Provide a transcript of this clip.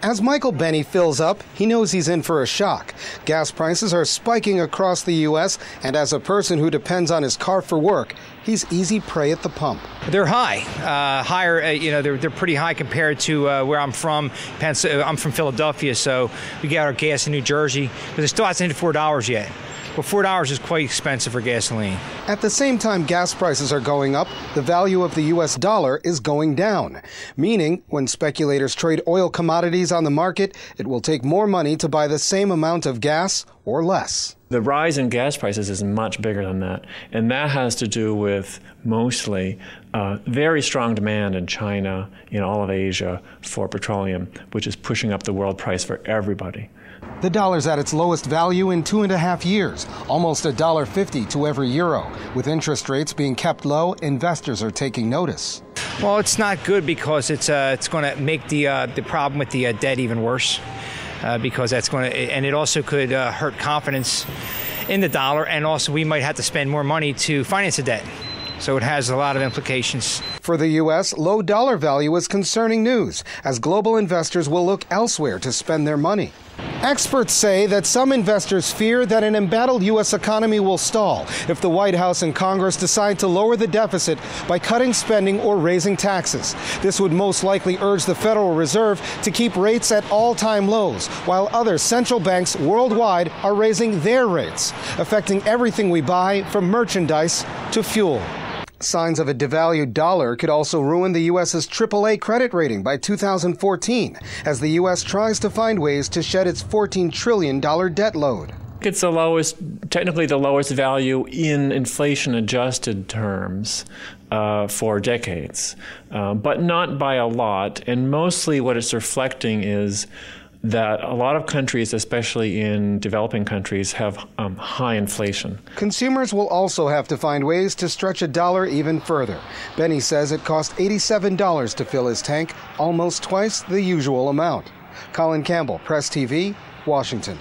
As Michael Bennie fills up, he knows he's in for a shock. Gas prices are spiking across the U.S., and as a person who depends on his car for work, he's easy prey at the pump. They're high, they're pretty high compared to where I'm from. I'm from Philadelphia, so we get our gas in New Jersey, but it still hasn't hit $4 yet. But $4 is quite expensive for gasoline. At the same time gas prices are going up, the value of the U.S. dollar is going down, meaning when speculators trade oil commodities on the market, it will take more money to buy the same amount of gas or less. The rise in gas prices is much bigger than that, and that has to do with mostly very strong demand in China, in all of Asia, for petroleum, which is pushing up the world price for everybody. The dollar's at its lowest value in 2.5 years, almost $1.50 to every euro. With interest rates being kept low, investors are taking notice. Well, it's not good because it's going to make the problem with the debt even worse. Because that's going to, and it also could hurt confidence in the dollar, and also we might have to spend more money to finance the debt. So it has a lot of implications. For the U.S., low dollar value is concerning news, as global investors will look elsewhere to spend their money. Experts say that some investors fear that an embattled U.S. economy will stall if the White House and Congress decide to lower the deficit by cutting spending or raising taxes. This would most likely urge the Federal Reserve to keep rates at all-time lows, while other central banks worldwide are raising their rates, affecting everything we buy, from merchandise to fuel. Signs of a devalued dollar could also ruin the U.S.'s AAA credit rating by 2014, as the U.S. tries to find ways to shed its $14 trillion debt load. It's the lowest, technically the lowest value in inflation-adjusted terms for decades, but not by a lot. And mostly what it's reflecting is that a lot of countries, especially in developing countries, have high inflation. Consumers will also have to find ways to stretch a dollar even further. Benny says it cost $87 to fill his tank, almost twice the usual amount. Colin Campbell, Press TV, Washington.